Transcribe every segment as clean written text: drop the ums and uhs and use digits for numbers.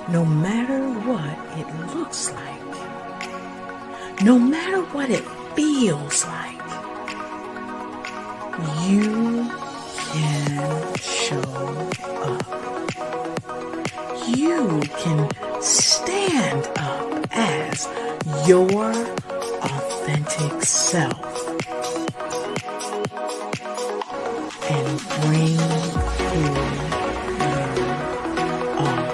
no matter what it looks like, no matter what it feels like, you can show up. You can stand up as your authentic self and bring who you are.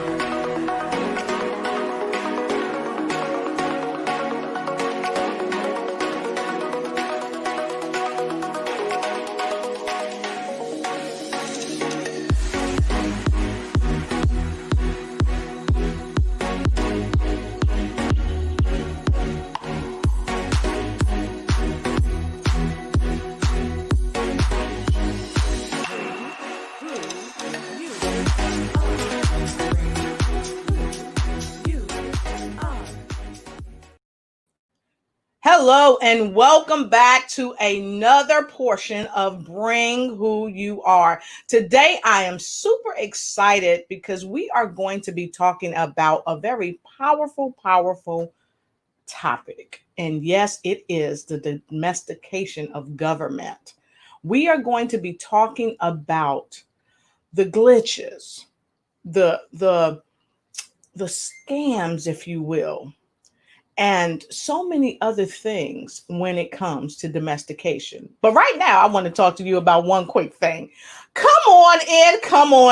Hello and welcome back to another portion of Bring Who You Are. Today I am super excited because we are going to be talking about a very powerful topic. And yes, it is the domestication of government. We are going to be talking about the glitches, the scams, if you will, and so many other things when it comes to domestication. But right now, I want to talk to you about one quick thing. Come on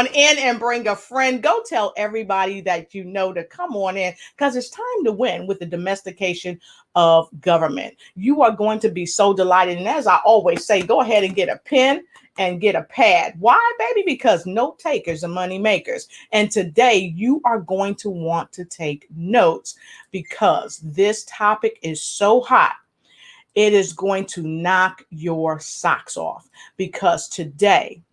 in and bring a friend. Go tell everybody that you know to come on in because it's time to win with the domestication of government. You are going to be so delighted. And as I always say, go ahead and get a pen and get a pad. Why, baby? Because note takers are money makers. And today you are going to want to take notes because this topic is so hot. It is going to knock your socks off because today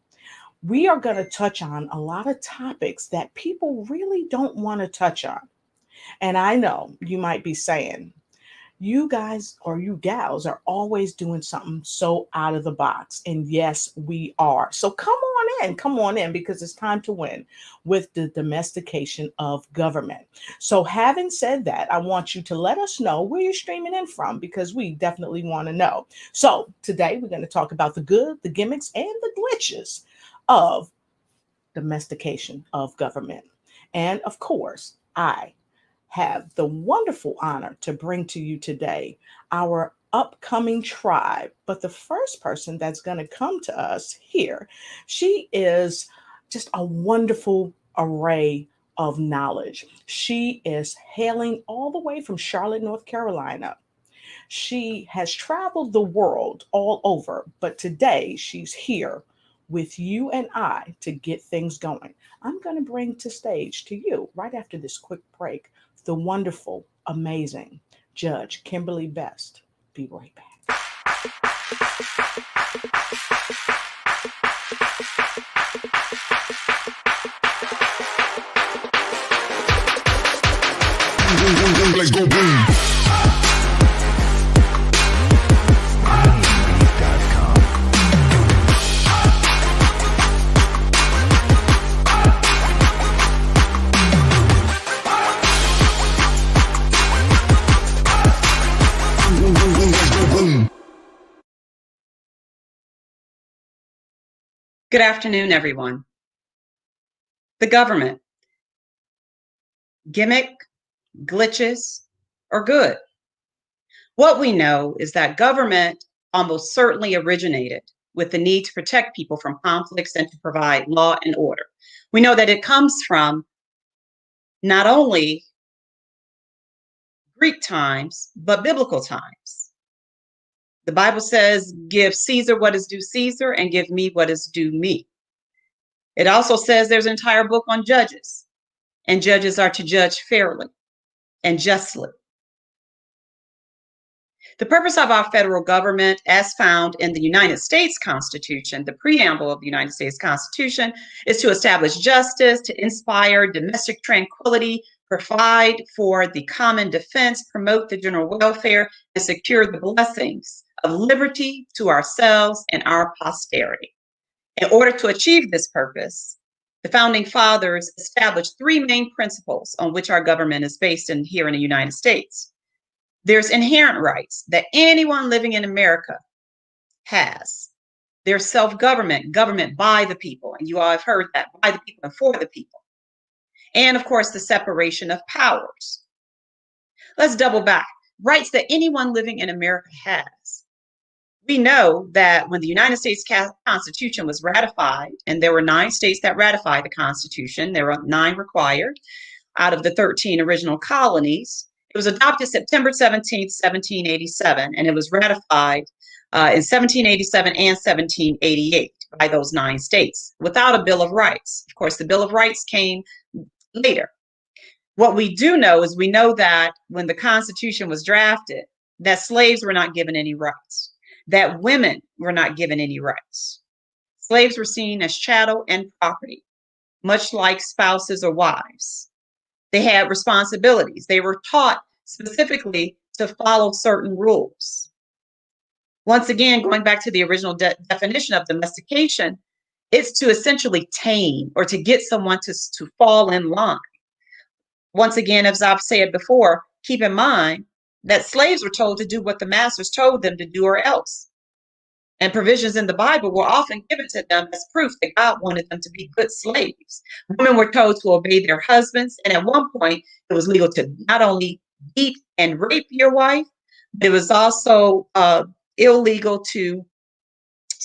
we are going to touch on a lot of topics that people really don't want to touch on. And I know you might be saying, you guys or you gals are always doing something so out of the box. And yes, we are. So come on in because it's time to win with the domestication of government. So having said that, I want you to let us know where you're streaming in from because we definitely want to know. So today we're going to talk about the good, the gimmicks, and the glitches of domestication of government. And of course, I have the wonderful honor to bring to you today our upcoming tribe. But the first person that's going to come to us here, she is just a wonderful array of knowledge. She is hailing all the way from Charlotte, North Carolina. She has traveled the world all over, but today she's here with you and I to get things going. I'm going to bring to stage to you right after this quick break the wonderful, amazing Judge Kimberly Best. Be right back. Let's go boom. Good afternoon, everyone. The government. Gimmick, glitches, or good? What we know is that government almost certainly originated with the need to protect people from conflicts and to provide law and order. We know that it comes from not only Greek times, but biblical times. The Bible says, give Caesar what is due Caesar and give me what is due me. It also says there's an entire book on judges, and judges are to judge fairly and justly. The purpose of our federal government, as found in the United States Constitution, the preamble of the United States Constitution, is to establish justice, to inspire domestic tranquility, provide for the common defense, promote the general welfare, and secure the blessings of liberty to ourselves and our posterity. In order to achieve this purpose, The founding fathers established three main principles on which our government is based here in the United States. There's inherent rights that anyone living in America has. There's self-government, government by the people, and you all have heard that, by the people and for the people. And of course, the separation of powers. Let's double back. Rights that anyone living in America has. We know that when the United States Constitution was ratified, and there were 9 states that ratified the Constitution, there were 9 required out of the 13 original colonies. It was adopted September 17th, 1787, and it was ratified in 1787 and 1788 by those 9 states without a Bill of Rights. Of course, the Bill of Rights came later. What we do know is we know that when the Constitution was drafted, that slaves were not given any rights, that women were not given any rights. Slaves were seen as chattel and property, much like spouses or wives. They had responsibilities. They were taught specifically to follow certain rules. Once again, going back to the original definition of domestication, it's to essentially tame or to get someone to fall in line. Once again, as I've said before, keep in mind that slaves were told to do what the masters told them to do or else. And provisions in the Bible were often given to them as proof that God wanted them to be good slaves. Women were told to obey their husbands. And at one point, it was legal to not only beat and rape your wife, but it was also illegal to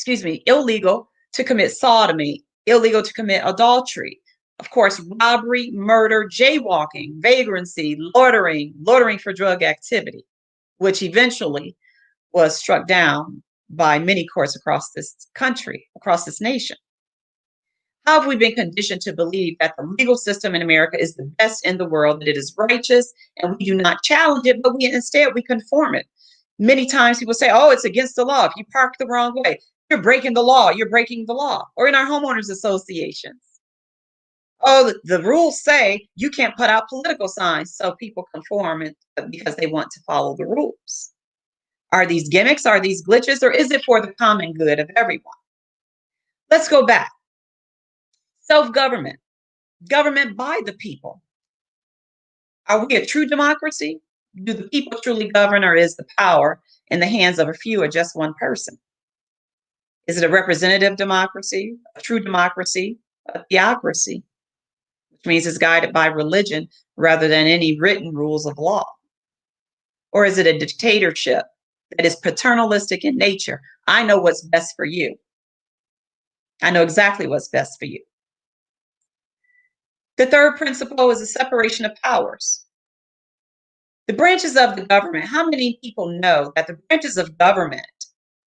commit sodomy, illegal to commit adultery. Of course, robbery, murder, jaywalking, vagrancy, loitering for drug activity, which eventually was struck down by many courts across this country, across this nation. How have we been conditioned to believe that the legal system in America is the best in the world, that it is righteous, and we do not challenge it, but instead we conform it? Many times people say, oh, it's against the law. If you park the wrong way, you're breaking the law. You're breaking the law. Or in our homeowners associations. Oh, the rules say you can't put out political signs, so people conform because they want to follow the rules. Are these gimmicks? Are these glitches? Or is it for the common good of everyone? Let's go back. Self-government. Government by the people. Are we a true democracy? Do the people truly govern, or is the power in the hands of a few or just one person? Is it a representative democracy, a true democracy, a theocracy, which means it's guided by religion rather than any written rules of law? Or is it a dictatorship that is paternalistic in nature? I know what's best for you. I know exactly what's best for you. The third principle is the separation of powers. The branches of the government. How many people know that the branches of government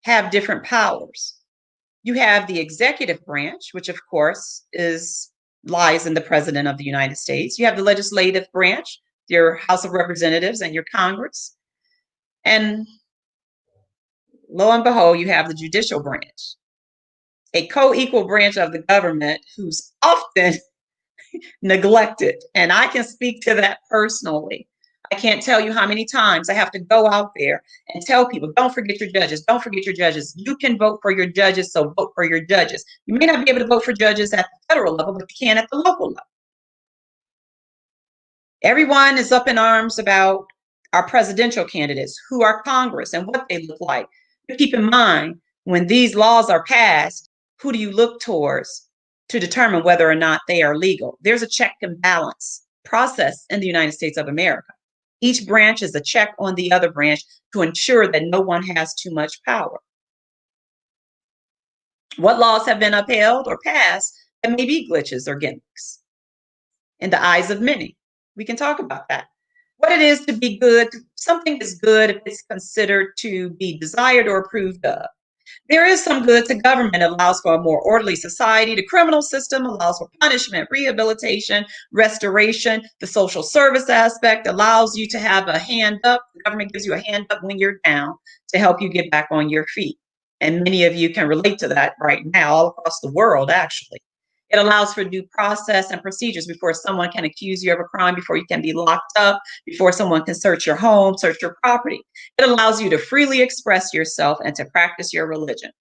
have different powers? You have the executive branch, which of course lies in the President of the United States. You have the legislative branch, your House of Representatives and your Congress. And lo and behold, you have the judicial branch, a co-equal branch of the government who's often neglected. And I can speak to that personally. I can't tell you how many times I have to go out there and tell people, don't forget your judges, don't forget your judges. You can vote for your judges, so vote for your judges. You may not be able to vote for judges at the federal level, but you can at the local level. Everyone is up in arms about our presidential candidates, who are Congress, and what they look like. But keep in mind, when these laws are passed, who do you look towards to determine whether or not they are legal? There's a check and balance process in the United States of America. Each branch is a check on the other branch to ensure that no one has too much power. What laws have been upheld or passed that may be glitches or gimmicks in the eyes of many? We can talk about that. What it is to be good. Something is good if it's considered to be desired or approved of. There is some good to government. It allows for a more orderly society. The criminal system allows for punishment, rehabilitation, restoration. The social service aspect allows you to have a hand up. The government gives you a hand up when you're down to help you get back on your feet. And many of you can relate to that right now, all across the world, actually. It allows for due process and procedures before someone can accuse you of a crime, before you can be locked up, before someone can search your home, search your property. It allows you to freely express yourself and to practice your religion.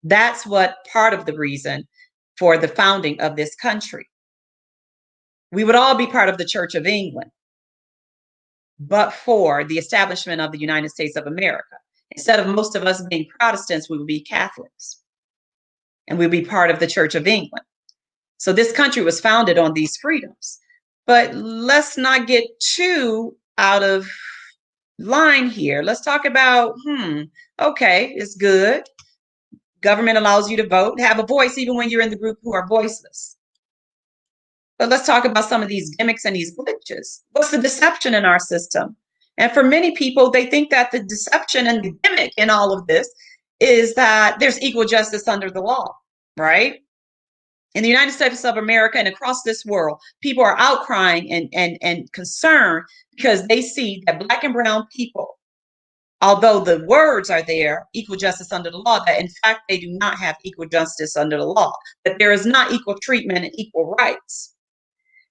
That's what part of the reason for the founding of this country. We would all be part of the Church of England, but for the establishment of the United States of America. Instead of most of us being Protestants, we would be Catholics, and we'd be part of the Church of England. So this country was founded on these freedoms. But let's not get too out of line here. Let's talk about, okay, it's good. Government allows you to vote, have a voice, even when you're in the group who are voiceless. But let's talk about some of these gimmicks and these glitches. What's the deception in our system? And for many people, they think that the deception and the gimmick in all of this is that there's equal justice under the law, right? In the United States of America and across this world, people are outcrying and concerned because they see that Black and brown people, although the words are there, equal justice under the law, that in fact they do not have equal justice under the law, that there is not equal treatment and equal rights.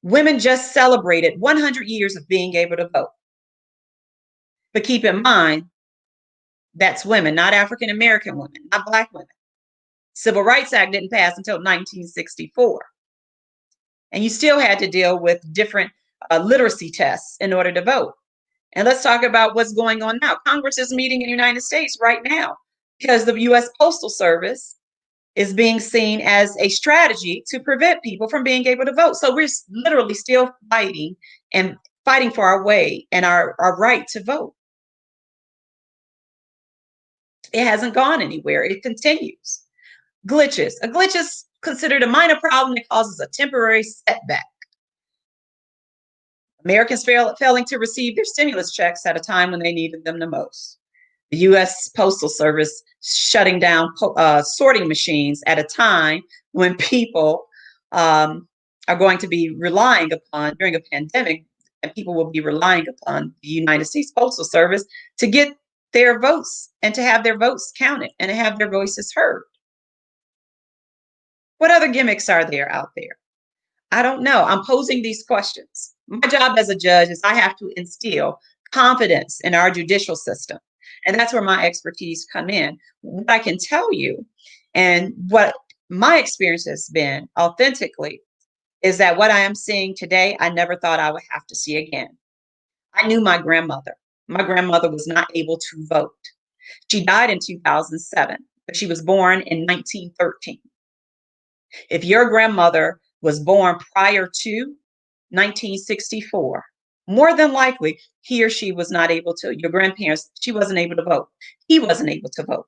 Women just celebrated 100 years of being able to vote. But keep in mind, that's women, not African American women, not Black women. Civil Rights Act didn't pass until 1964. And you still had to deal with different literacy tests in order to vote. And let's talk about what's going on now. Congress is meeting in the United States right now because the U.S. Postal Service is being seen as a strategy to prevent people from being able to vote. So we're literally still fighting for our way and our right to vote. It hasn't gone anywhere. It continues. Glitches. A glitch is considered a minor problem that causes a temporary setback. Americans failing to receive their stimulus checks at a time when they needed them the most. The U.S. Postal Service shutting down sorting machines at a time when people are going to be relying upon, during a pandemic, and people will be relying upon the United States Postal Service to get their votes and to have their votes counted and to have their voices heard. What other gimmicks are there out there? I don't know. I'm posing these questions. My job as a judge is I have to instill confidence in our judicial system. And that's where my expertise come in. What I can tell you and what my experience has been authentically is that what I am seeing today, I never thought I would have to see again. I knew my grandmother. My grandmother was not able to vote. She died in 2007, but she was born in 1913. If your grandmother was born prior to 1964, more than likely, he or she was not able to, your grandparents, she wasn't able to vote. He wasn't able to vote.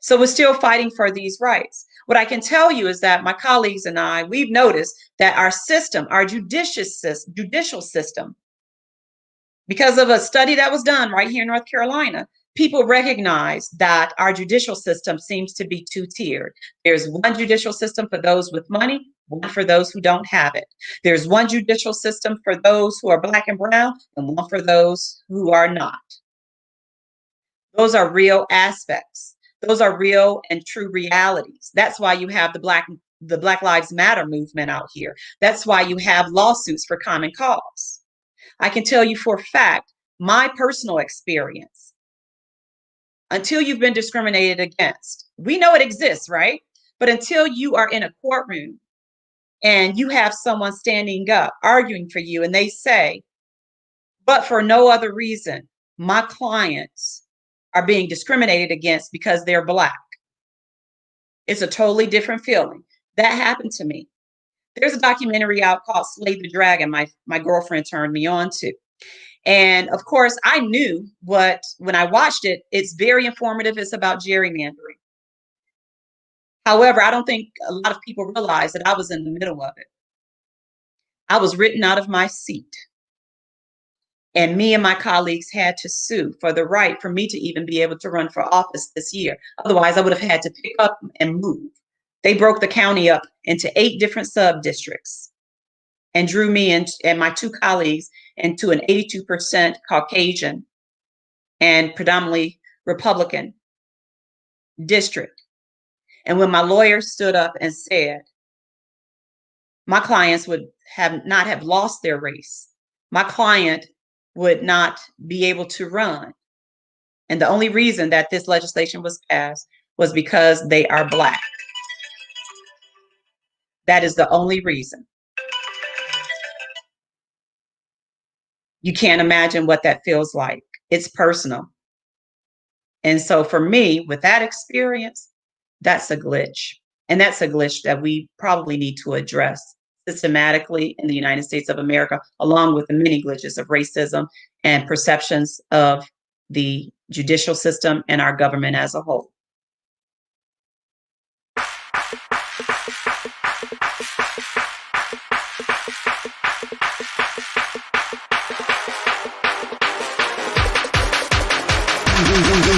So we're still fighting for these rights. What I can tell you is that my colleagues and I, we've noticed that our system, our judicial system, because of a study that was done right here in North Carolina, people recognize that our judicial system seems to be two-tiered. There's one judicial system for those with money, one for those who don't have it. There's one judicial system for those who are Black and brown, and one for those who are not. Those are real aspects. Those are real and true realities. That's why you have the Black Lives Matter movement out here. That's why you have lawsuits for common cause. I can tell you for a fact, my personal experience, until you've been discriminated against, we know it exists, right? But until you are in a courtroom and you have someone standing up arguing for you and they say, but for no other reason, my clients are being discriminated against because they're Black. It's a totally different feeling. That happened to me. There's a documentary out called Slay the Dragon, my girlfriend turned me on to. And of course, I knew when I watched it, it's very informative. It's about gerrymandering. However, I don't think a lot of people realize that I was in the middle of it. I was written out of my seat. And me and my colleagues had to sue for the right for me to even be able to run for office this year. Otherwise, I would have had to pick up and move. They broke the county up into 8 different sub-districts and drew me and my 2 colleagues into an 82% Caucasian and predominantly Republican district. And when my lawyer stood up and said, my clients would not have lost their race, my client would not be able to run. And the only reason that this legislation was passed was because they are Black. That is the only reason. You can't imagine what that feels like. It's personal. And so for me, with that experience, that's a glitch. And that's a glitch that we probably need to address systematically in the United States of America, along with the many glitches of racism and perceptions of the judicial system and our government as a whole.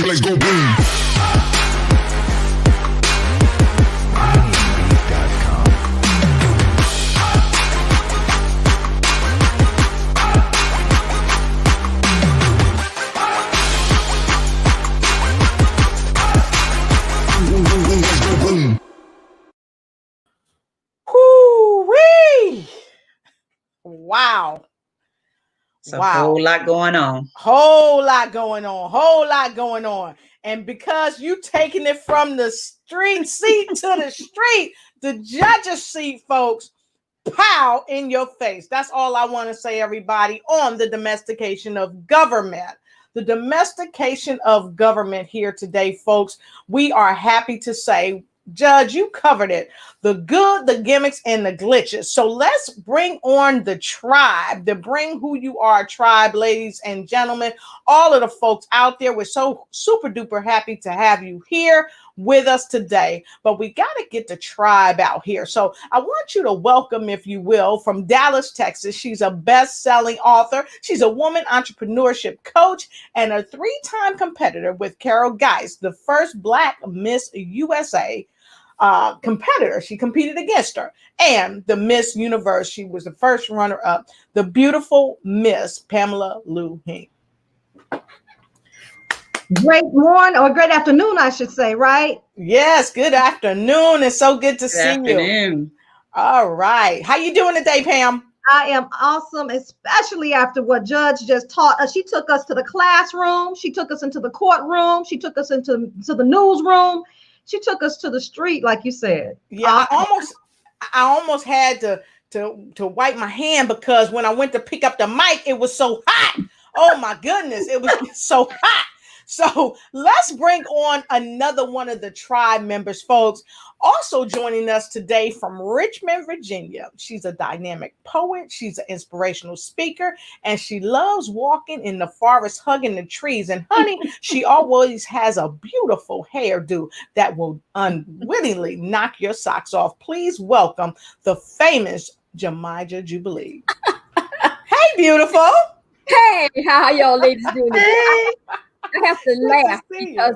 Let's go boom. Whoo-wee! Wow. It's a whole lot going on. Whole lot going on. Whole lot going on. And because you taking it from the street seat to the street, the judge's seat, folks, pow in your face. That's all I want to say, everybody, on the domestication of government. The domestication of government here today, folks. We are happy to say, Judge, you covered it. The good, the gimmicks, and the glitches. So let's bring on the tribe, the Bring Who You Are tribe, ladies and gentlemen. All of the folks out there, we're so super duper happy to have you here with us today. But we got to get the tribe out here. So I want you to welcome, if you will, from Dallas, Texas. She's a best-selling author. She's a woman entrepreneurship coach and a three-time competitor with Carol Geist, the first Black Miss USA competitor. She competed against her, and the Miss Universe. She was the first runner-up, the beautiful Miss Pamela Lou Hing. Great morning or great afternoon, I should say, right? Yes, good afternoon. It's so good to see you. All right. How you doing today, Pam? I am awesome, especially after what Judge just taught us. She took us to the classroom. She took us into the courtroom. She took us into the newsroom. She took us to the street, like you said. Yeah, I almost had to wipe my hand because when I went to pick up the mic, it was so hot. Oh my goodness, it was so hot. So let's bring on another one of the tribe members, folks. Also joining us today from Richmond, Virginia. She's a dynamic poet. She's an inspirational speaker, and she loves walking in the forest, hugging the trees. And honey, she always has a beautiful hairdo that will unwittingly knock your socks off. Please welcome the famous Jamija Jubilee. Hey, beautiful. Hey, how y'all ladies doing today? Hey. I have to laugh because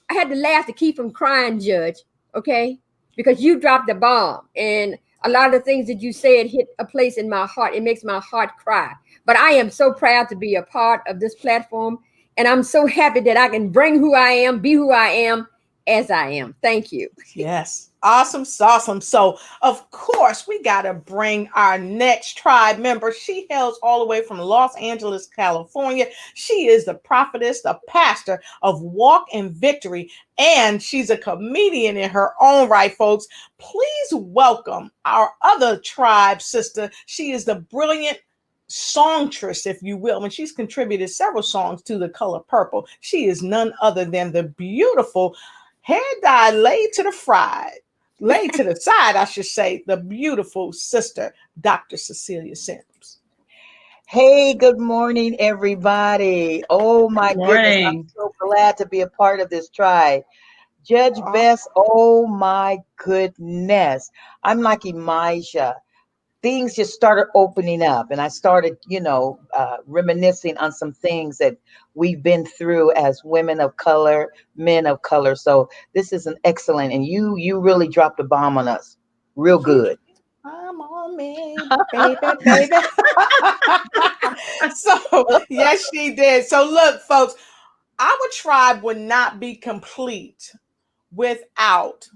I had to laugh to keep from crying, Judge, okay? Because you dropped the bomb, and a lot of the things that you said hit a place in my heart. It makes my heart cry. But I am so proud to be a part of this platform, and I'm so happy that I can bring who I am, be who I am, as I am. Thank you. Yes. Awesome. So, of course, we got to bring our next tribe member. She hails all the way from Los Angeles, California. She is the prophetess, the pastor of Walk in Victory, and she's a comedian in her own right, folks. Please welcome our other tribe sister. She is the brilliant songstress, if you will, and she's contributed several songs to The Color Purple. She is none other than the beautiful hair dye laid to the side, I should say, the beautiful sister, Dr. Cecilia Sims. Hey, good morning, everybody. Oh my goodness, I'm so glad to be a part of this tribe. Judge Bess, oh my goodness. I'm like Elijah. Things just started opening up, and I started, reminiscing on some things that we've been through as women of color, men of color. So this is an excellent, and you really dropped a bomb on us real good. I'm on me, baby. So yes, she did. So look, folks, our tribe would not be complete without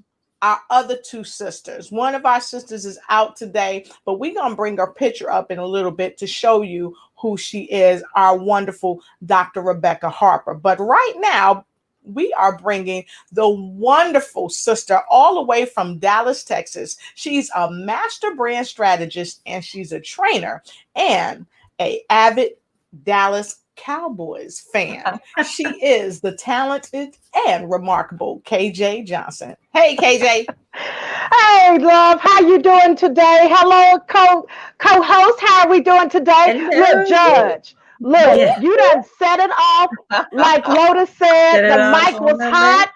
our other two sisters. One of our sisters is out today, but we're going to bring her picture up in a little bit to show you who she is, our wonderful Dr. Rebecca Harper. But right now, we are bringing the wonderful sister all the way from Dallas, Texas. She's a master brand strategist and she's a trainer and a avid Dallas Cowboys fan. She is the talented and remarkable KJ Johnson. Hey, KJ. Hey, love, how you doing today? Hello, co-host. How are we doing today? Hello. Look, Judge. Look, Yeah. you done set it off like Lotus said. The mic was hot.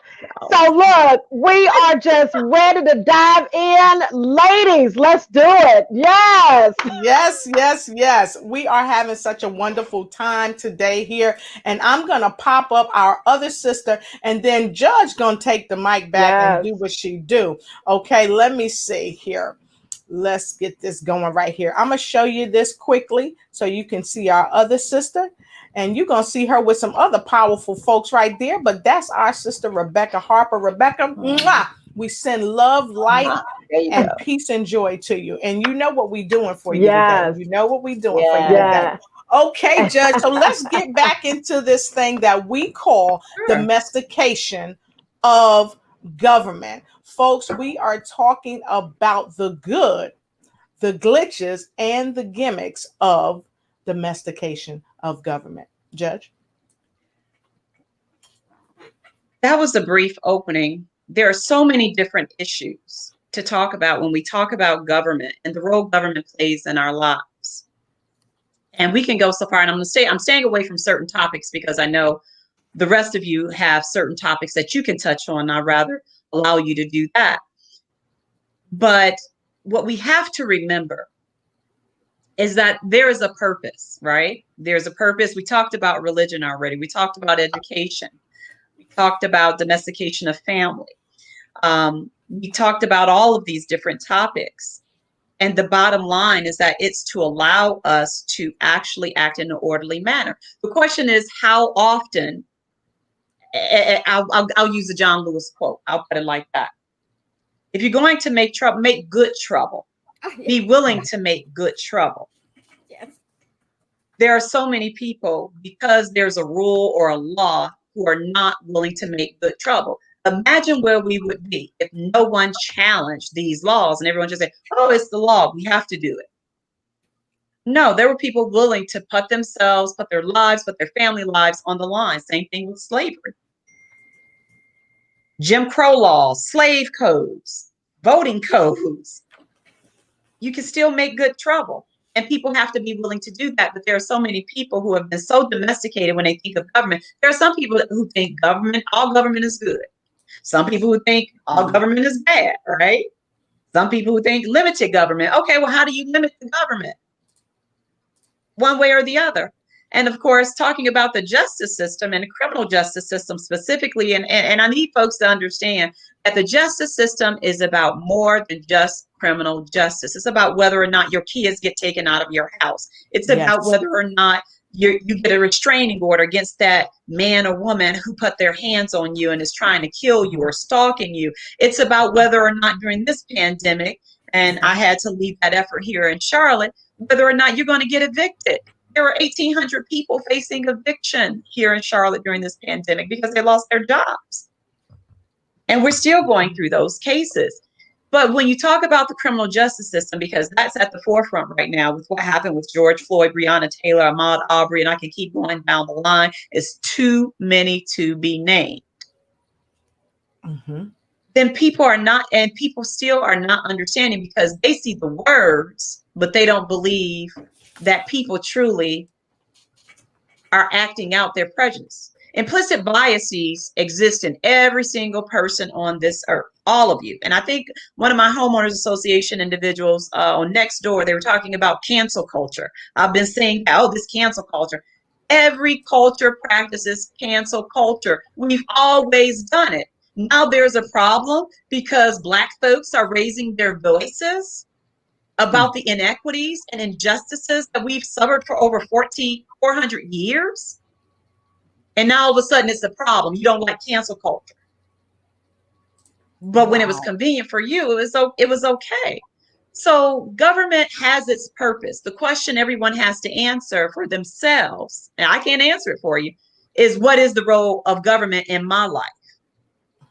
So look, we are just ready to dive in. Ladies, let's do it. Yes. Yes, yes, yes. We are having such a wonderful time today here. And I'm going to pop up our other sister and then Judge going to take the mic back and do what she do. Okay, let me see here. Let's get this going right here. I'm going to show you this quickly so you can see our other sister. And you're going to see her with some other powerful folks right there. But that's our sister, Rebecca Harper. Rebecca, mwah, we send love, light, and peace and joy to you. And you know what we're doing for you today. You know what we're doing for you today. Okay, Judge. So let's get back into this thing that we call domestication of government. Folks, we are talking about the good, the glitches, and the gimmicks of domestication of government. Judge? That was a brief opening. There are so many different issues to talk about when we talk about government and the role government plays in our lives. And we can go so far, and I'm staying away from certain topics because I know the rest of you have certain topics that you can touch on. I'd rather allow you to do that. But what we have to remember is that there is a purpose, right? There's a purpose. We talked about religion already. We talked about education. We talked about domestication of family. We talked about all of these different topics. And the bottom line is that it's to allow us to actually act in an orderly manner. The question is, how often, I'll use the John Lewis quote. I'll put it like that. If you're going to make trouble, make good trouble. Be willing to make good trouble. Yes. There are so many people, because there's a rule or a law, who are not willing to make good trouble. Imagine where we would be if no one challenged these laws and everyone just said, oh, it's the law, we have to do it. No, there were people willing to put themselves, put their lives, put their family lives on the line. Same thing with slavery. Jim Crow laws, slave codes, voting codes. You can still make good trouble. And people have to be willing to do that. But there are so many people who have been so domesticated when they think of government. There are some people who think all government is good. Some people who think all government is bad, right? Some people who think limited government. Okay, well, how do you limit the government? One way or the other. And of course, talking about the justice system and the criminal justice system specifically, and I need folks to understand that the justice system is about more than just criminal justice. It's about whether or not your kids get taken out of your house. It's about whether or not you get a restraining order against that man or woman who put their hands on you and is trying to kill you or stalking you. It's about whether or not during this pandemic, and I had to lead that effort here in Charlotte, whether or not you're going to get evicted. There were 1,800 people facing eviction here in Charlotte during this pandemic because they lost their jobs. And we're still going through those cases. But when you talk about the criminal justice system, because that's at the forefront right now with what happened with George Floyd, Breonna Taylor, Ahmaud Arbery, and I can keep going down the line, it's too many to be named. Then people still are not understanding because they see the words, but they don't believe that people truly are acting out their prejudice. Implicit biases exist in every single person on this earth, all of you. And I think one of my homeowners association individuals on Nextdoor, they were talking about cancel culture. I've been saying, oh, this cancel culture. Every culture practices cancel culture. We've always done it. Now there's a problem because Black folks are raising their voices about the inequities and injustices that we've suffered for over 400 years. And now all of a sudden it's a problem. You don't like cancel culture. But when it was convenient for you, it was okay. So government has its purpose. The question everyone has to answer for themselves, and I can't answer it for you, is what is the role of government in my life?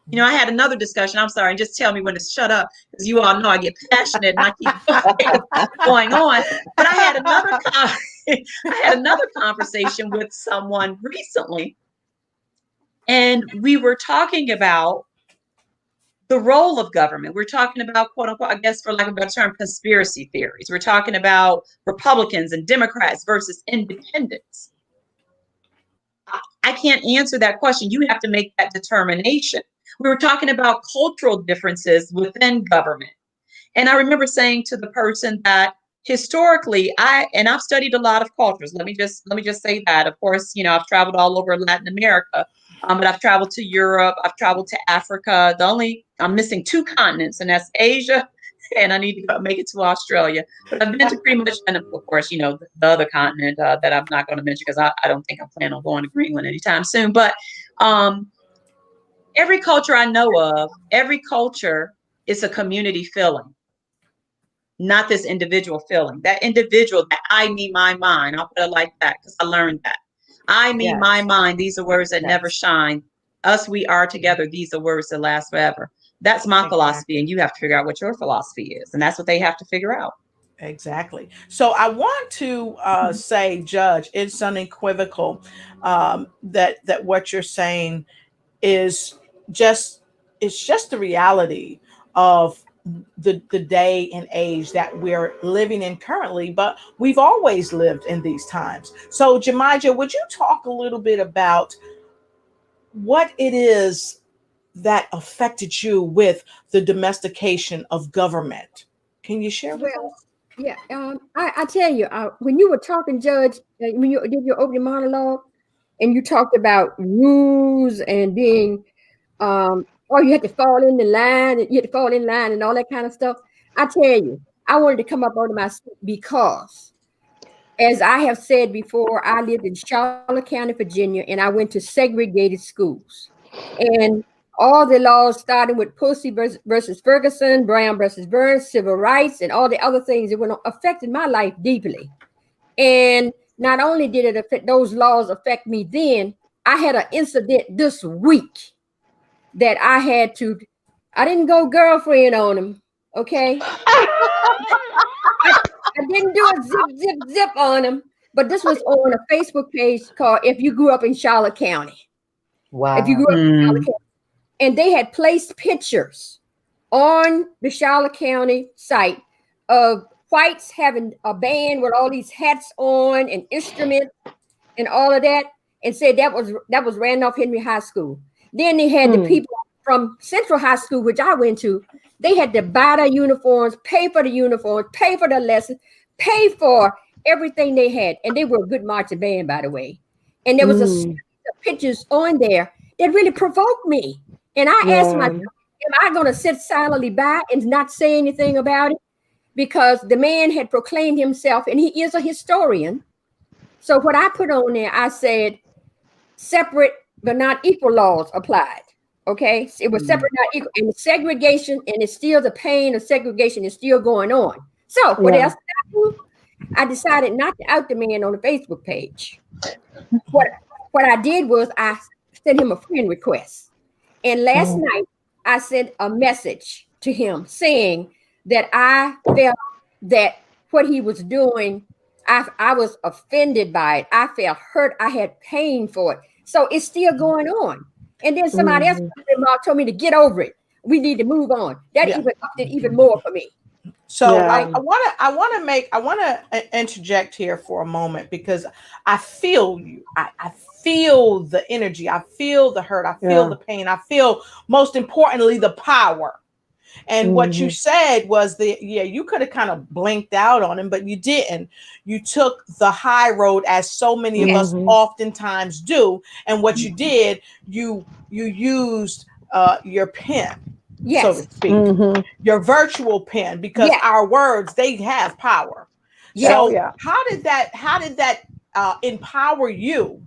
You know, I had another discussion. I'm sorry, just tell me when to shut up, because you all know I get passionate and I keep going on. But I had another conversation with someone recently, and we were talking about the role of government. We're talking about, quote unquote, I guess for lack of a better term, conspiracy theories. We're talking about Republicans and Democrats versus independents. I can't answer that question. You have to make that determination. We were talking about cultural differences within government. And I remember saying to the person that historically, I've studied a lot of cultures. Let me just say that. Of course, you know, I've traveled all over Latin America, but I've traveled to Europe, I've traveled to Africa. I'm missing 2 continents, and that's Asia, and I need to make it to Australia. But I've been to pretty much, and of course, you know, the other continent that I'm not going to mention because I don't think I plan on going to Greenland anytime soon. But every culture I know of, every culture is a community feeling, not this individual feeling. That individual, that I, me, my, mine. I'll put it like that because I learned that. I, me, my, mine. These are words that never shine. Us, we are together. These are words that last forever. That's my philosophy, and you have to figure out what your philosophy is, and that's what they have to figure out. Exactly. So I want to say, Judge, it's unequivocal that what you're saying is just the reality of the day and age that we're living in currently, but we've always lived in these times. So Jemija, would you talk a little bit about what it is that affected you with the domestication of government? Can you share with us? Yeah, I tell you, when you were talking, Judge, when you did your opening monologue, and you talked about rules and being, or you had to fall in the line, and you had to fall in line and all that kind of stuff. I tell you, I wanted to come up out of my seat because, as I have said before, I lived in Charlotte County, Virginia, and I went to segregated schools. And all the laws starting with Pussy versus Ferguson, Brown versus Burns, civil rights, and all the other things that affected my life deeply. And not only did it affect those laws affect me then, I had an incident this week that I didn't go girlfriend on him, okay? I didn't do a zip on him, but this was on a Facebook page called If You Grew Up in Charlotte County. Wow. If you grew up in Charlotte County. And they had placed pictures on the Charlotte County site of whites having a band with all these hats on and instruments and all of that, and said that was Randolph Henry High School. Then they had the people from Central High School, which I went to. They had to buy their uniforms, pay for the uniforms, pay for the lessons, pay for everything they had. And they were a good marching band, by the way. And there was a series of pictures on there that really provoked me. And I asked myself, am I going to sit silently by and not say anything about it? Because the man had proclaimed himself, and he is a historian. So what I put on there, I said, separate but not equal laws applied. Okay, it was separate, not equal, and the segregation, and it's still the pain of segregation is still going on. So what else did I do? I decided not to out the man on the Facebook page. What I did was I sent him a friend request, and last night I sent a message to him saying that I felt that what he was doing, I was offended by it. I felt hurt. I had pain for it. So it's still going on. And then somebody else told me to get over it. We need to move on. That even upped it even more for me. So I want to interject here for a moment, because I feel you. I feel the energy. I feel the hurt. I feel the pain. I feel, most importantly, the power. And what you said was you could have kind of blinked out on him, but you didn't. You took the high road, as so many of us oftentimes do. And what you did, you used your pen, so to speak, your virtual pen, because our words, they have power. So how did that empower you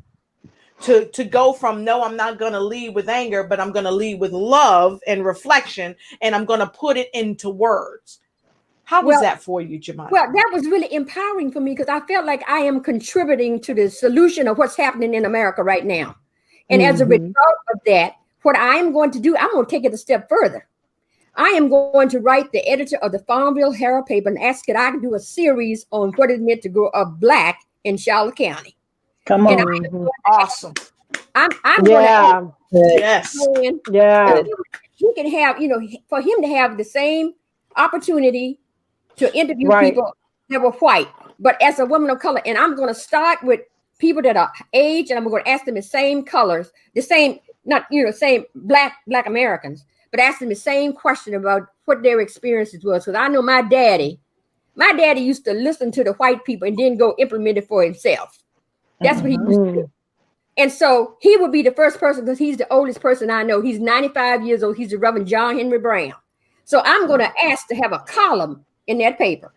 to go from, no, I'm not going to lead with anger, but I'm going to lead with love and reflection, and I'm going to put it into words? How was that for you, Jemima? Well, that was really empowering for me, because I felt like I am contributing to the solution of what's happening in America right now. And as a result of that, what I am going to do, I'm going to take it a step further. I am going to write the editor of the Farmville Herald paper and ask if I can do a series on what it meant to grow up Black in Charlotte County. Come And on. Awesome. I'm Yeah. going Yes. to Yeah. he can have, for him to have the same opportunity to interview Right. people that were white, but as a woman of color. And I'm going to start with people that are age, and I'm going to ask them the same colors, the same, not, same black Americans, but ask them the same question about what their experiences was. Because I know my daddy used to listen to the white people and then go implement it for himself. That's what he used to do. And so he would be the first person, because he's the oldest person I know. He's 95 years old. He's the Reverend John Henry Brown. So I'm going to ask to have a column in that paper.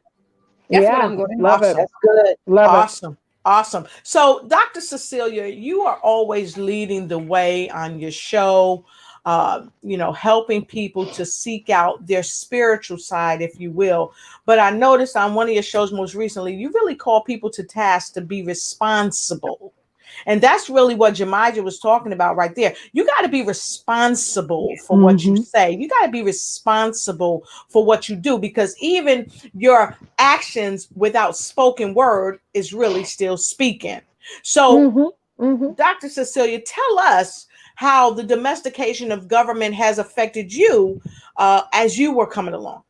That's what I'm going to do. Love it. That's good. Love Awesome. Awesome. So, Dr. Cecilia, you are always leading the way on your show, helping people to seek out their spiritual side, if you will. But I noticed on one of your shows most recently, you really call people to task to be responsible. And that's really what Jemijah was talking about right there. You got to be responsible for what you say. You got to be responsible for what you do, because even your actions without spoken word is really still speaking. So, Dr. Cecilia, tell us how the domestication of government has affected you as you were coming along.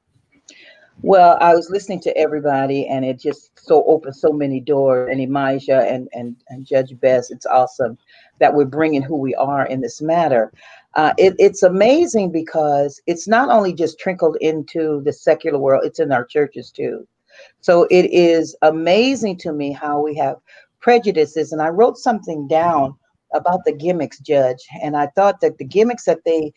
Well, I was listening to everybody, and it just so opened so many doors. And Elijah and Judge Bess, it's awesome that we're bringing who we are in this matter. It's amazing because it's not only just trickled into the secular world; it's in our churches too. So it is amazing to me how we have prejudices. And I wrote something down about the gimmicks, Judge, and I thought that the gimmicks that the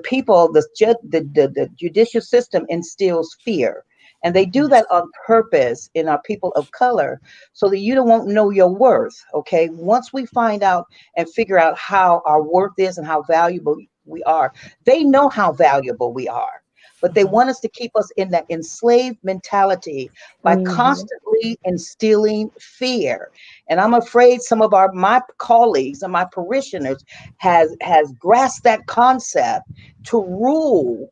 people, the judicial system instills fear. And they do that on purpose in our people of color so that you won't know your worth. Okay. Once we find out and figure out how our worth is and how valuable we are, they know how valuable we are. But they want us to keep us in that enslaved mentality by constantly instilling fear. And I'm afraid some of my colleagues and my parishioners has grasped that concept to rule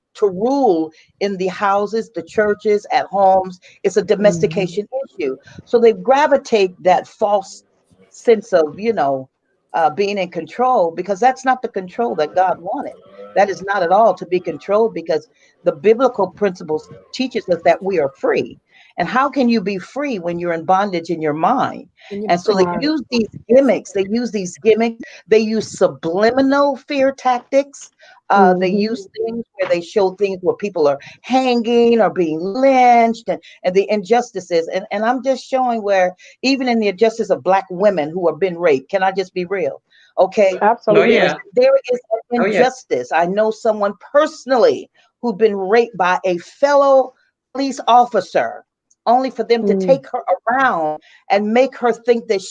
in the houses, the churches, at homes. It's a domestication issue. So they gravitate that false sense of, being in control, because that's not the control that God wanted. That is not at all to be controlled, because the biblical principles teaches us that we are free. And how can you be free when you're in bondage in your mind? And so they use these gimmicks. They use subliminal fear tactics. They use things where they show things where people are hanging or being lynched, and the injustices. And I'm just showing where even in the injustice of Black women who have been raped, can I just be real? Okay. Absolutely. There is an injustice. I know someone personally who'd been raped by a fellow police officer, only for them to take her around and make her think that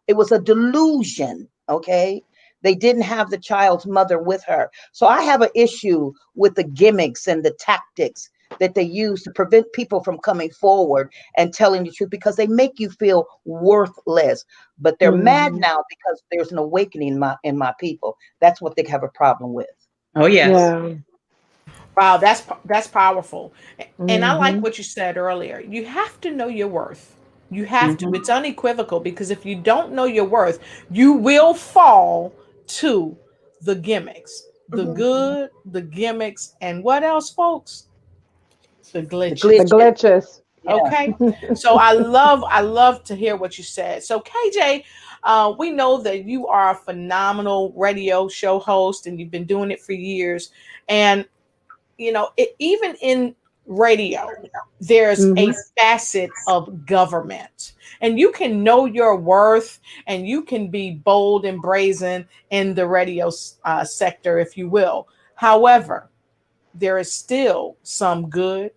it was a delusion. Okay. They didn't have the child's mother with her. So I have an issue with the gimmicks and the tactics that they use to prevent people from coming forward and telling the truth, because they make you feel worthless. But they're mad now because there's an awakening in my people. That's what they have a problem with. Oh, yes. Yeah. Wow, that's powerful. And I like what you said earlier. You have to know your worth. You have to. It's unequivocal, because if you don't know your worth, you will fall to the gimmicks, the good, the gimmicks, and what else, folks? The glitches. The glitches. Okay. So I love to hear what you said. So KJ, we know that you are a phenomenal radio show host, and you've been doing it for years. And even in radio, there's a facet of government, and you can know your worth, and you can be bold and brazen in the radio sector, if you will. However, there is still some good,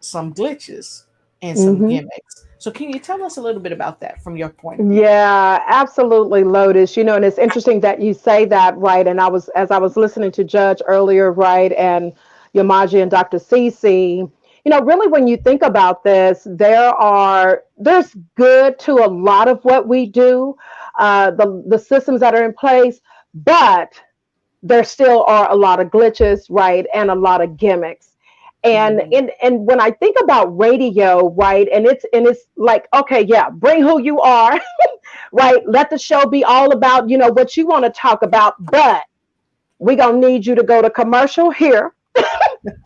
some glitches, and some gimmicks. So can you tell us a little bit about that from your point of view? Yeah, absolutely, Lotus. And it's interesting that you say that, right? And as I was listening to Judge earlier, right, and Yamaji and Dr. Cece, really when you think about this, there's good to a lot of what we do, the systems that are in place, but there still are a lot of glitches, right, and a lot of gimmicks. And and when I think about radio, right, and it's like, okay, yeah, bring who you are, right? Let the show be all about, what you want to talk about, but we're gonna need you to go to commercial here.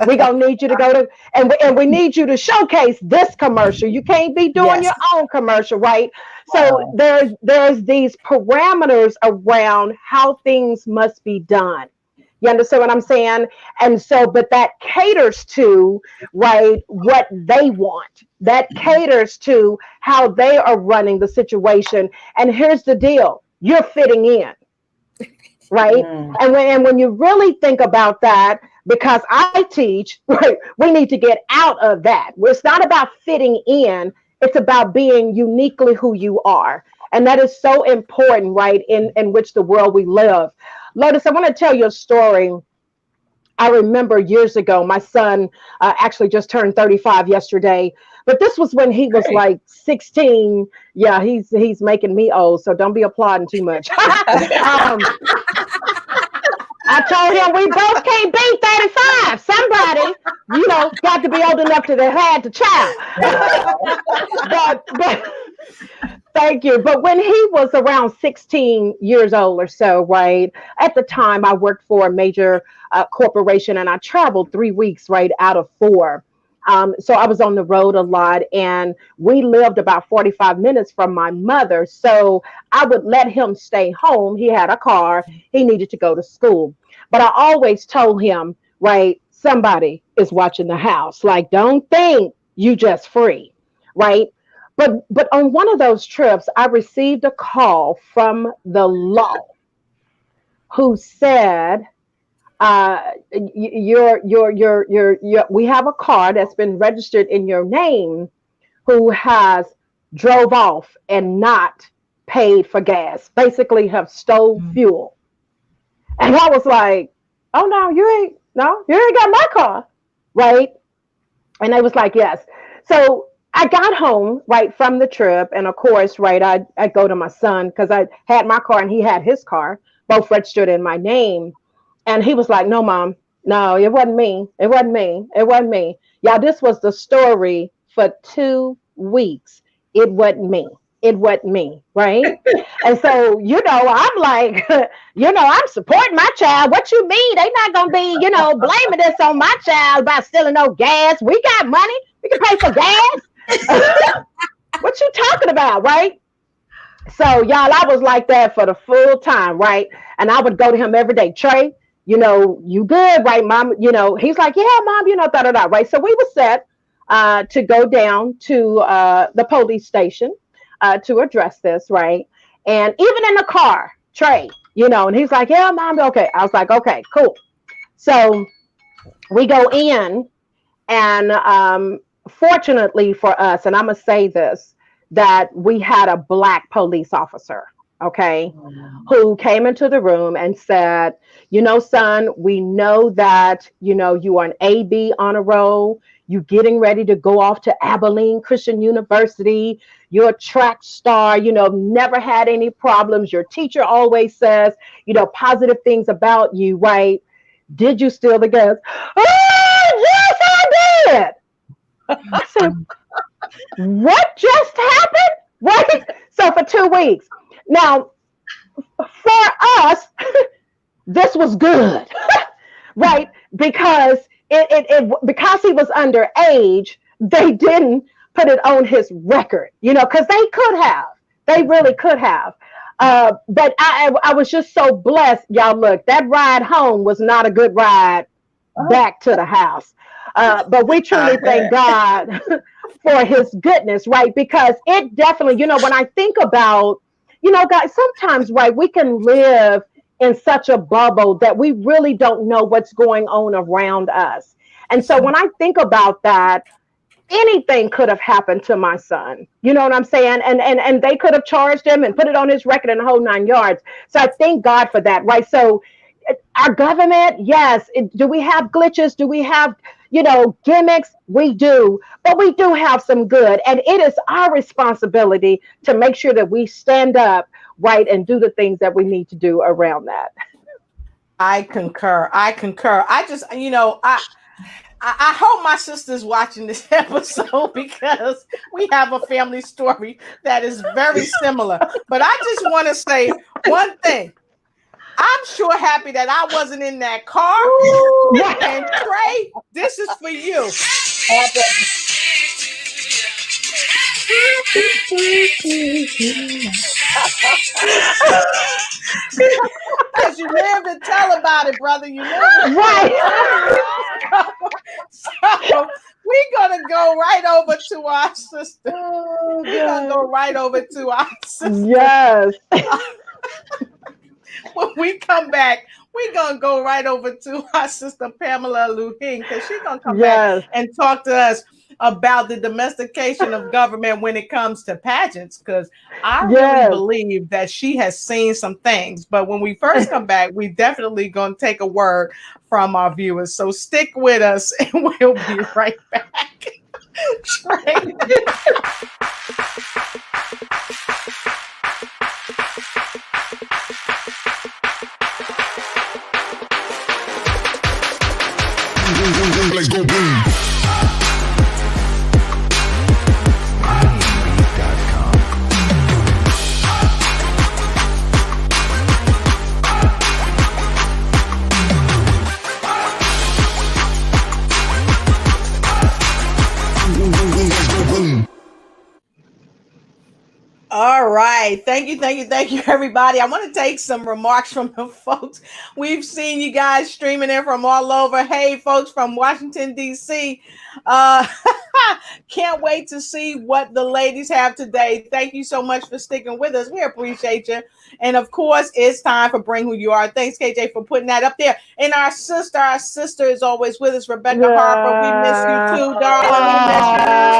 We're gonna need you to go to, and we need you to showcase this commercial. You can't be doing your own commercial, right? So there's these parameters around how things must be done. You understand what I'm saying? And so, but that caters to, right, what they want. That caters to how they are running the situation. And here's the deal: you're fitting in, right? And when you really think about that, because I teach, right, we need to get out of that. It's not about fitting in. It's about being uniquely who you are. And that is so important, right, in which the world we live. Lotus, I want to tell you a story. I remember years ago, my son actually just turned 35 yesterday, but this was when he was like 16. Yeah, he's making me old, so don't be applauding too much. I told him we both can't be 35. Somebody, got to be old enough to have had the child. but thank you. But when he was around 16 years old or so, right, at the time I worked for a major corporation, and I traveled 3 weeks, right, out of 4. So I was on the road a lot, and we lived about 45 minutes from my mother. So I would let him stay home. He had a car. He needed to go to school. But I always told him, right, somebody is watching the house. Like, don't think you just free, right? But on one of those trips, I received a call from the law who said, we have a car that's been registered in your name who has drove off and not paid for gas, basically have stole fuel. And I was like, oh, no, you ain't got my car, right? And they was like, yes. So I got home, right, from the trip. And of course, right, I go to my son because I had my car and he had his car, both registered in my name. And he was like, no, Mom, no, it wasn't me. It wasn't me. It wasn't me. Y'all, this was the story for 2 weeks. It wasn't me. It wasn't me, right? And so, I'm like, I'm supporting my child. What you mean? They not going to be, blaming this on my child about stealing no gas. We got money. We can pay for gas. What you talking about, right? So, y'all, I was like that for the full time, right? And I would go to him every day. Trey, you good, right, Mom? He's like, yeah, Mom, da-da-da, right? So we were set to go down to the police station to address this, right? And even in the car, Trey, and he's like, yeah, Mom, okay. I was like, okay, cool. So we go in, and fortunately for us, and I'm going to say this, that we had a Black police officer, okay, who came into the room and said, son, we know that, you are an AB honor roll. You getting ready to go off to Abilene Christian University. You're a track star, never had any problems. Your teacher always says, positive things about you, right? Did you steal the gas? Oh, yes, I did. I said, what just happened? Right? So for 2 weeks. Now, for us, this was good, right? Because because he was underage, they didn't put it on his record, because they could have. They really could have. But I was just so blessed. Y'all, look, that ride home was not a good ride back to the house. But we truly thank God for his goodness, right? Because it definitely, when I think about, guys, sometimes, right, we can live in such a bubble that we really don't know what's going on around us. And so when I think about that, anything could have happened to my son. You know what I'm saying? And they could have charged him and put it on his record and the whole 9 yards. So I thank God for that, right? So our government, yes. Do we have glitches? Do we have, gimmicks, we do, but we do have some good. And it is our responsibility to make sure that we stand up, right, and do the things that we need to do around that. I concur. I just, I hope my sister's watching this episode because we have a family story that is very similar. But I just want to say one thing. I'm sure happy that I wasn't in that car. And Trey, this is for you. Because you live to tell about it, brother. You live to Right. So we're gonna go right over to our sister. We're gonna go right over to our sister. Yes. When we come back, we're gonna go right over to our sister Pamela Luhing, because she's gonna come back and talk to us about the domestication of government when it comes to pageants, because I really believe that she has seen some things. But when we first come back, we definitely gonna take a word from our viewers. So stick with us and we'll be right back. Trey. Let's go boom. All right. Thank you, everybody. I want to take some remarks from the folks. We've seen you guys streaming in from all over. Hey, folks from Washington, D.C. Can't wait to see what the ladies have today. Thank you so much for sticking with us. We appreciate you. And of course, it's time for Bring Who You Are. Thanks, KJ, for putting that up there. And our sister is always with us, Rebecca Harper. We miss you too, darling. We miss you.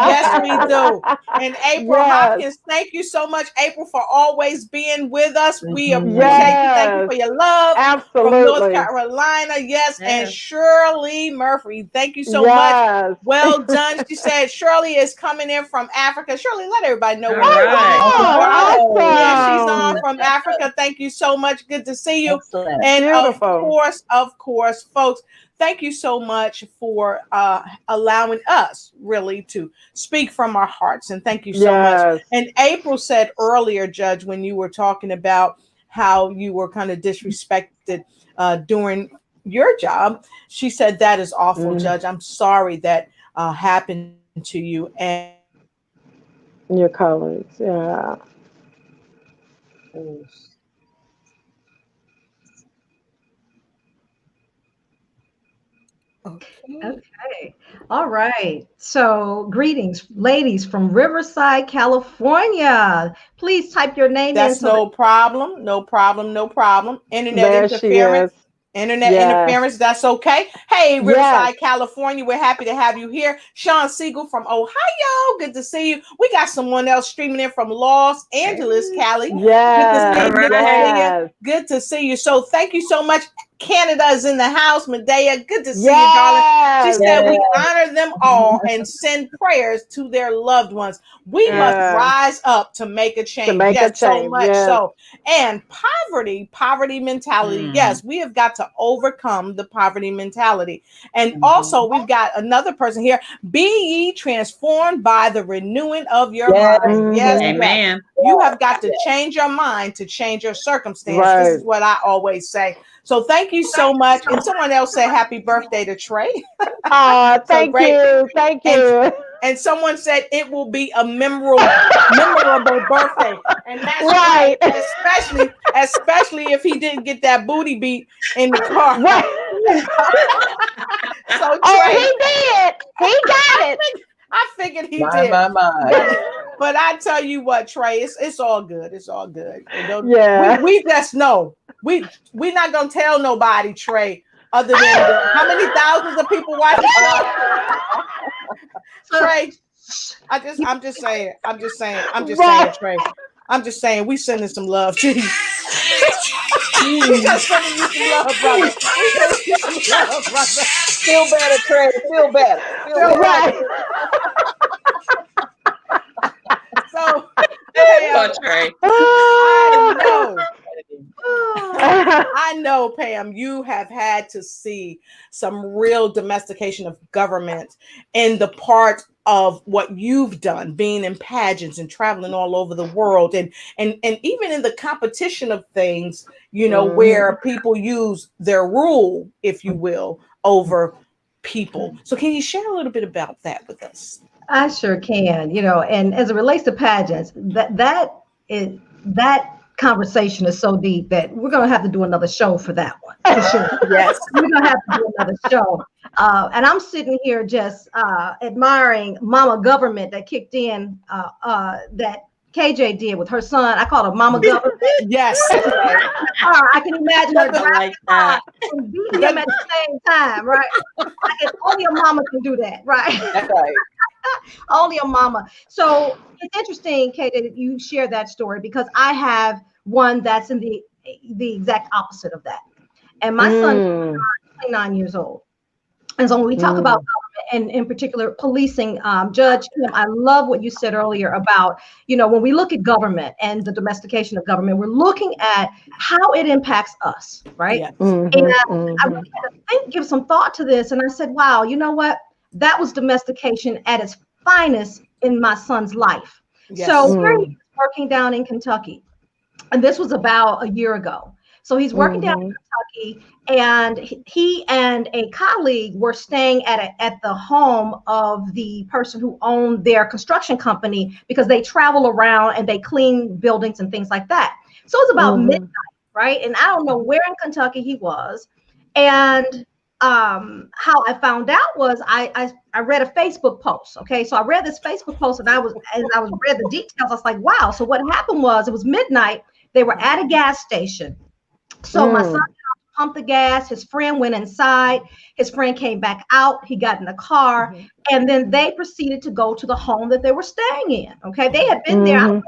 Yes, we do. And April Hopkins, thank you so much, April, for always being with us. We appreciate you. Thank you for your love. Absolutely. From North Carolina, and Shirley Murphy, thank you so much. Well done. She said Shirley is coming in from Africa. Shirley, let everybody know where you are. Awesome. Yeah, she's on from Africa. Thank you so much. Good to see you. Excellent. And Beautiful. of course, folks, thank you so much for allowing us really to speak from our hearts. And thank you so much. And April said earlier, Judge, when you were talking about how you were kind of disrespected during your job, she said, that is awful, Judge. I'm sorry that happened to you and your colleagues. Yeah. Okay. All right. So, greetings, ladies from Riverside, California. Please type your name in. That's no problem. Internet interference. Interference, that's okay. Hey, Riverside, California, we're happy to have you here. Sean Siegel from Ohio, good to see you. We got someone else streaming in from Los Angeles, Cali. Good to see you. So thank you so much. Canada is in the house. Medea, good to see you, darling. She said we honor them all and send prayers to their loved ones. We must rise up to make a change. So much so. And poverty mentality. Yes, we have got to overcome the poverty mentality. And also, we've got another person here. Be ye transformed by the renewing of your mind. Yes, amen. You have got to change your mind to change your circumstance. This is what I always say. So thank you so much. And someone else said happy birthday to Trey. Thank you. And someone said it will be a memorable birthday. And that's right. Especially if he didn't get that booty beat in the car. So Trey, he did. He got it. I figured he did. But I tell you what, Trey, it's all good. It's all good. We just know. We're not gonna tell nobody, Trey, other than how many thousands of people watch the show. Trey, I'm just saying, Trey. I'm just saying, we sending some love to you. We just sending you some love, brother. Feel better, Trey. Feel better. Feel better. Right. So, Pam, Trey. I know, Pam, you have had to see some real domestication of government in the part of what you've done, being in pageants and traveling all over the world, and even in the competition of things, you know, where people use their rule, if you will, over people. So can you share a little bit about that with us? I sure can, you know, and as it relates to pageants, that conversation is so deep that we're going to have to do another show for that one. For sure. Yes. We're going to have to do another show. And I'm sitting here just admiring Mama Government that kicked in that KJ did with her son. I call her Mama Government. Yes. I can imagine her driving like that. and beating him at the same time, right? Only a mama can do that, right? That's right. Only a mama. So it's interesting, Kate, that you share that story because I have one that's in the exact opposite of that. And my son is 29 years old. And so when we talk about government and in particular policing, Judge Kim, I love what you said earlier about, you know, when we look at government and the domestication of government, we're looking at how it impacts us, right? Yes. And I really had to give some thought to this. And I said, wow, you know what? That was domestication at its finest in my son's life. Yes. So here he was working down in Kentucky. And this was about a year ago. So he's working down in Kentucky, and he and a colleague were staying at the home of the person who owned their construction company because they travel around and they clean buildings and things like that. So it was about midnight, right? And I don't know where in Kentucky he was. And how I found out was I read a Facebook post. Okay, so I read this Facebook post, and I was read the details. I was like, wow. So what happened was it was midnight. They were at a gas station. So my son pumped the gas. His friend went inside. His friend came back out. He got in the car, and then they proceeded to go to the home that they were staying in. Okay, they had been there about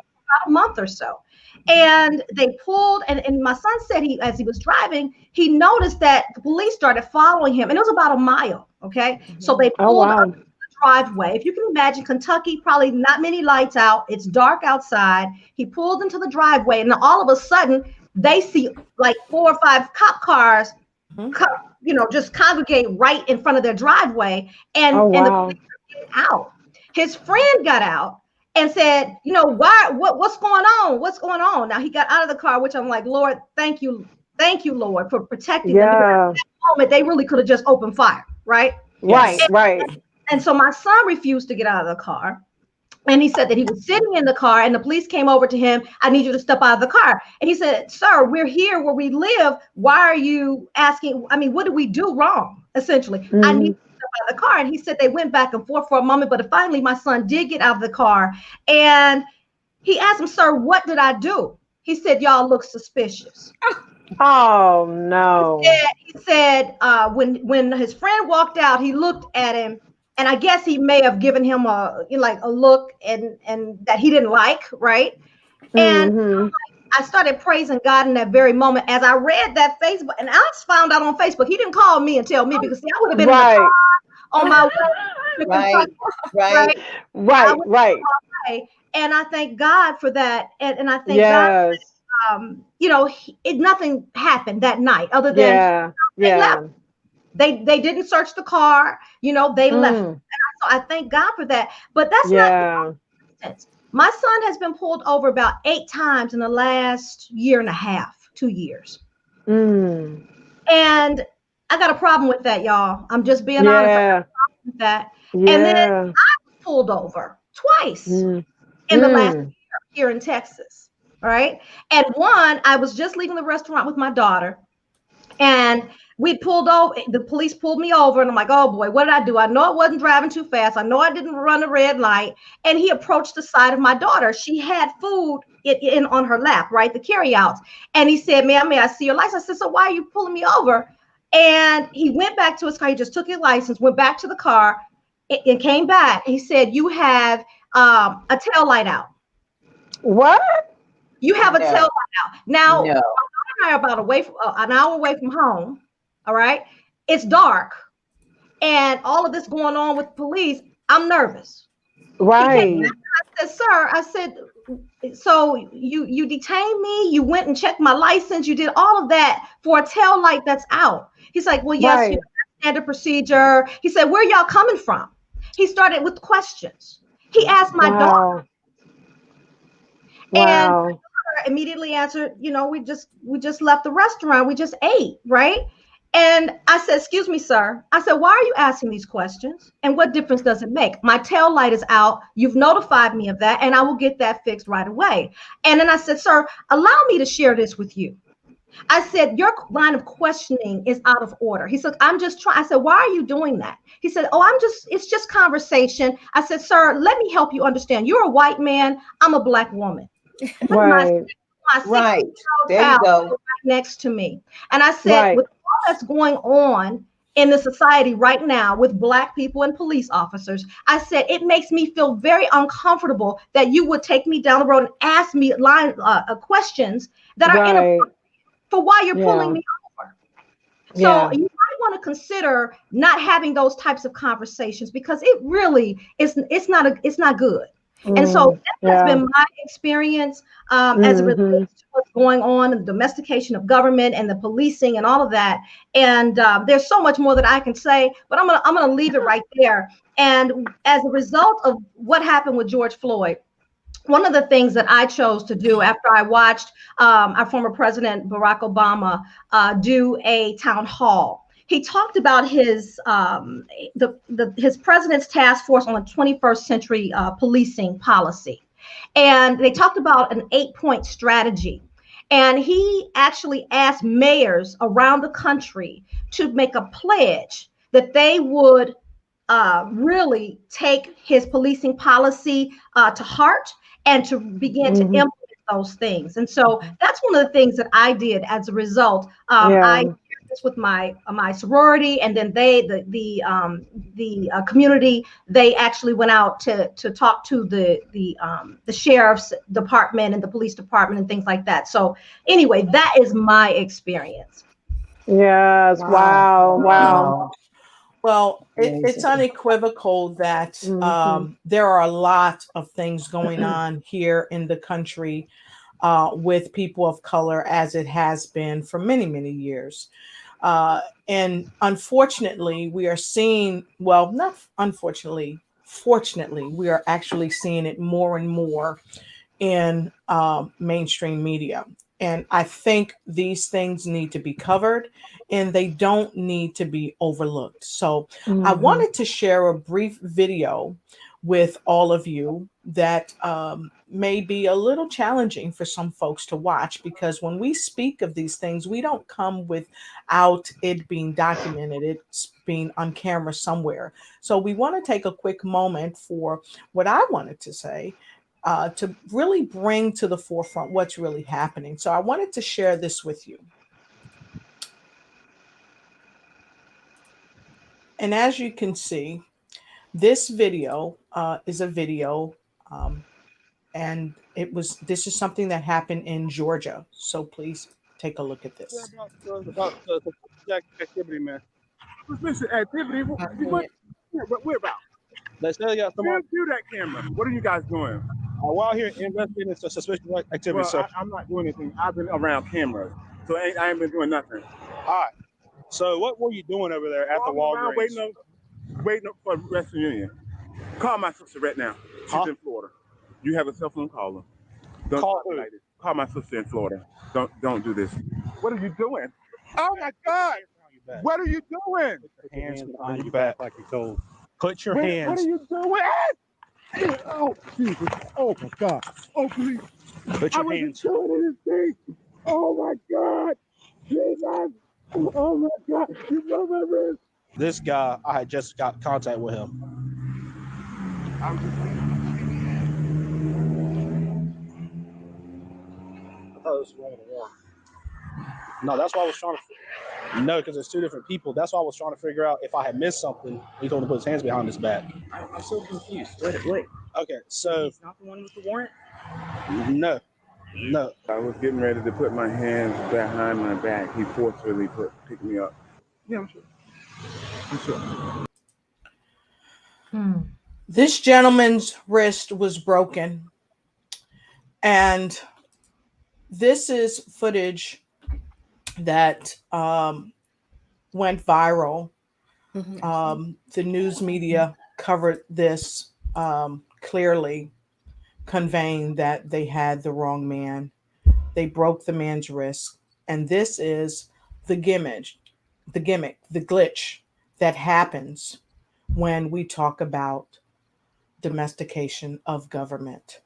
a month or so. And they pulled, and my son said as he was driving, he noticed that the police started following him, and it was about a mile. Okay, so they pulled up the driveway. If you can imagine, Kentucky, probably not many lights out. It's dark outside. He pulled into the driveway, and all of a sudden, they see like 4 or 5 cop cars, you know, just congregate right in front of their driveway, and the police are getting out. His friend got out and said, you know, what's going on? What's going on? Now he got out of the car, which I'm like, Lord, thank you, Lord, for protecting them. At that moment, they really could have just opened fire, right? Right. And so my son refused to get out of the car. And he said that he was sitting in the car and the police came over to him. I need you to step out of the car. And he said, sir, we're here where we live. Why are you asking? I mean, what did we do wrong? Essentially, I need to step out of the car. And he said they went back and forth for a moment, but finally my son did get out of the car. And he asked him, sir, what did I do? He said, y'all look suspicious. Oh, no. He said when his friend walked out, he looked at him. And I guess he may have given him a look and that he didn't like, right? And I started praising God in that very moment as I read that Facebook. And Alex found out on Facebook. He didn't call me and tell me because I would have been in the car on my way. Right. And I thank God for that. And I thank God that, you know, nothing happened that night other than they left. They didn't search the car, you know, they left. And so I thank God for that. But that's not my son has been pulled over about 8 times in the last year and a half, 2 years. And I got a problem with that, y'all. I'm just being honest. I got a problem with that. And then I was pulled over twice in the last year here in Texas. Right. And one, I was just leaving the restaurant with my daughter, and we pulled over. The police pulled me over, and I'm like, oh boy, what did I do? I know I wasn't driving too fast. I know I didn't run a red light. And he approached the side of my daughter. She had food in on her lap, right? The carryouts. And he said, ma'am, may I see your license? I said, so why are you pulling me over? And he went back to his car. He just took his license, went back to the car, and came back. He said, you have a tail light out. What? You have a tail light out. Now, my daughter and I are about an hour away from home. All right. It's dark. and all of this going on with police, I'm nervous. Right. I said, sir, I said, so you detained me, you went and checked my license, you did all of that for a tail light that's out. He's like, well, yes, Right. you know, that's standard procedure. He said, where y'all coming from? He started with questions. He asked my daughter, and Wow. immediately answered, you know, we just left the restaurant, we just ate, right? And I said, excuse me, sir. I said, why are you asking these questions? And what difference does it make? My tail light is out. You've notified me of that, and I will get that fixed right away. And then I said, sir, allow me to share this with you. I said, your line of questioning is out of order. He said, I'm just trying. I said, why are you doing that? He said, oh, it's just conversation. I said, sir, let me help you understand. You're a white man. I'm a black woman. Right. My Right. 16-year-old There you child go. was right next to me. And I said, Right. with all that's going on in the society right now with Black people and police officers, I said, it makes me feel very uncomfortable that you would take me down the road and ask me questions that are inappropriate for why you're pulling me over. So you might want to consider not having those types of conversations, because it really is, it's not good. And so that has been my experience as it relates to what's going on in the domestication of government and the policing and all of that. And there's so much more that I can say, but I'm gonna leave it right there. And as a result of what happened with George Floyd, one of the things that I chose to do after I watched our former president Barack Obama do a town hall, he talked about his his president's task force on the 21st century policing policy, and they talked about an 8-point strategy. And he actually asked mayors around the country to make a pledge that they would really take his policing policy to heart and to begin to implement those things. And so that's one of the things that I did as a result. I shared this with my sorority, and then the community, they actually went out to talk to the sheriff's department and the police department and things like that. So anyway, that is my experience. Yes. Wow. Well, it's unequivocal that there are a lot of things going on here in the country with people of color, as it has been for many, many years. And unfortunately, we are seeing, well, not unfortunately, fortunately, we are actually seeing it more and more in mainstream media. And I think these things need to be covered and they don't need to be overlooked. So I wanted to share a brief video with all of you that may be a little challenging for some folks to watch, because when we speak of these things, we don't come without it being documented. It's being on camera somewhere. So we want to take a quick moment for what I wanted to say, to really bring to the forefront what's really happening. So I wanted to share this with you. And as you can see, this video is a video, and this is something that happened in Georgia. So please take a look at this. About activity, man. Listen, activity. What about? Let's say you got someone. Do that camera. What are you guys doing? We're out here investigating suspicious activity. Well, so I'm not doing anything. I've been around cameras, so I ain't been doing nothing. All right. So what were you doing over there at the Walgreens? Waiting up for Western Union. Call my sister right now. She's in Florida. You have a cell phone, call her. Don't call her. Call my sister in Florida. Don't do this. What are you doing? Oh my God! What are you doing? Put your hands behind your back like you told. Put your hands. What are you doing? Oh Jesus! Oh my God! Oh please! Put your hands. Doing anything. Oh my God! Jesus! Oh my God! You broke my wrist. This guy, I had just got contact with him. I thought this was one to one. No, that's why I was trying to. No, because there's two different people. That's why I was trying to figure out if I had missed something. He told him to put his hands behind his back. I'm so confused. Wait. Okay, so. He's not the one with the warrant? No. I was getting ready to put my hands behind my back. He forcefully picked me up. Yeah, I'm sure. This gentleman's wrist was broken, and this is footage that went viral. The news media covered this clearly, conveying that they had the wrong man. They broke the man's wrist, and this is the gimmick, the glitch that happens when we talk about domestication of government.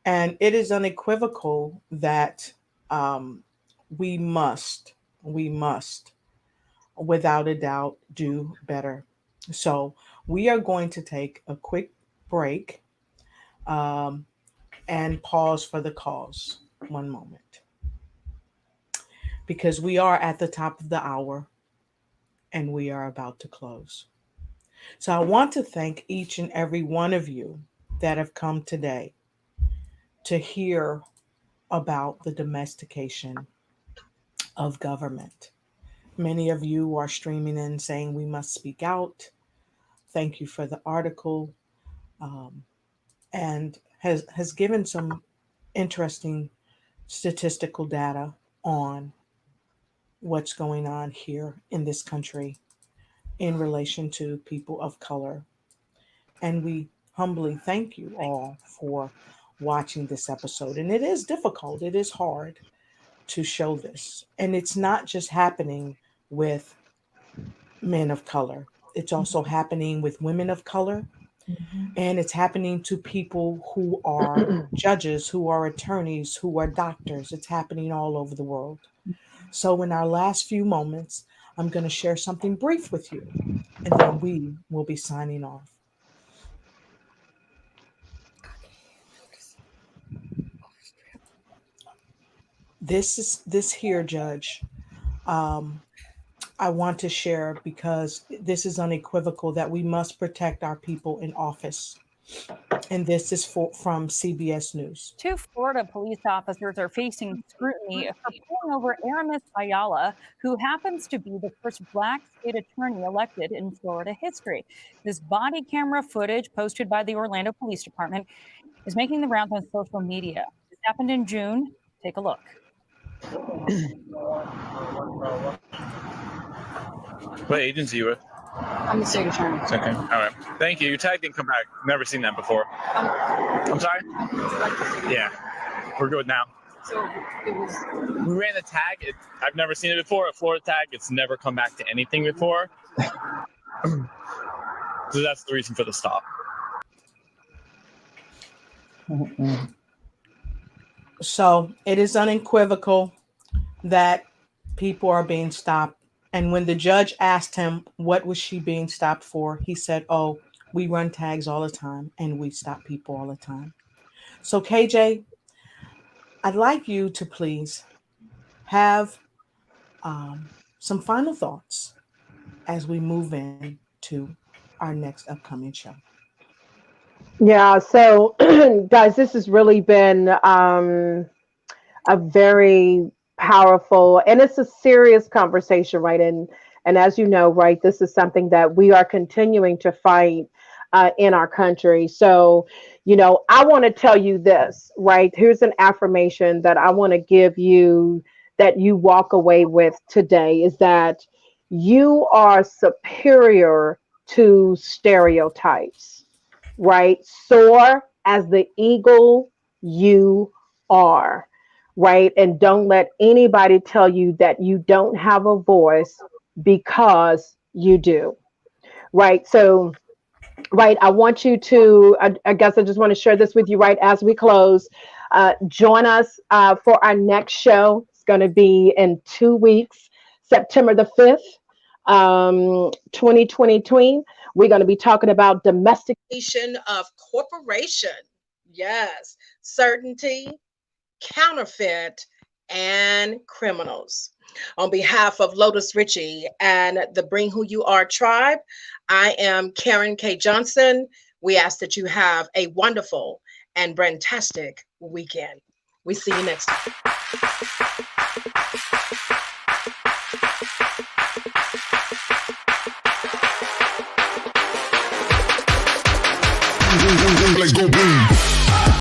And it is unequivocal that we must, without a doubt, do better. So we are going to take a quick break and pause for the cause. One moment. Because we are at the top of the hour and we are about to close. So I want to thank each and every one of you that have come today to hear about the domestication of government. Many of you are streaming in saying we must speak out. Thank you for the article, and has given some interesting statistical data on what's going on here in this country in relation to people of color. And we humbly thank you all for watching this episode. And it is difficult, it is hard to show this. And it's not just happening with men of color, it's also happening with women of color. And it's happening to people who are judges, who are attorneys, who are doctors. It's happening all over the world. So in our last few moments, I'm going to share something brief with you, and then we will be signing off. This here, Judge, I want to share because this is unequivocal that we must protect our people in office. And this is from CBS News. 2 Florida police officers are facing scrutiny for pulling over Aramis Ayala, who happens to be the first Black state attorney elected in Florida history. This body camera footage posted by the Orlando Police Department is making the rounds on social media. This happened in June. Take a look. What agency you with? I'm the state attorney. Okay. All right. Thank you. Your tag didn't come back. Never seen that before. I'm sorry? Yeah. We're good now. So it was. We ran a tag. I've never seen it before. A Florida tag. It's never come back to anything before. So that's the reason for the stop. So it is unequivocal that people are being stopped. And when the judge asked him what was she being stopped for, he said, "Oh, we run tags all the time and we stop people all the time." So KJ, I'd like you to please have some final thoughts as we move into our next upcoming show. Yeah, so guys, this has really been a very powerful, and it's a serious conversation, right? And as you know, right, this is something that we are continuing to fight in our country. So, you know, I want to tell you this, right? Here's an affirmation that I want to give you that you walk away with today is that you are superior to stereotypes, right? Soar as the eagle you are. Right? And don't let anybody tell you that you don't have a voice, because you do. Right? So, right, I want you to, I guess I just want to share this with you right as we close. Join us for our next show. It's going to be in 2 weeks, September the 5th, 2020. We're going to be talking about domestication of corporation. Yes. Certainty, counterfeit, and criminals. On behalf of Lotus Ritchie and the Bring Who You Are tribe, I am Karen K. Johnson. We ask that you have a wonderful and brandtastic weekend. We see you next time. Let's go boom.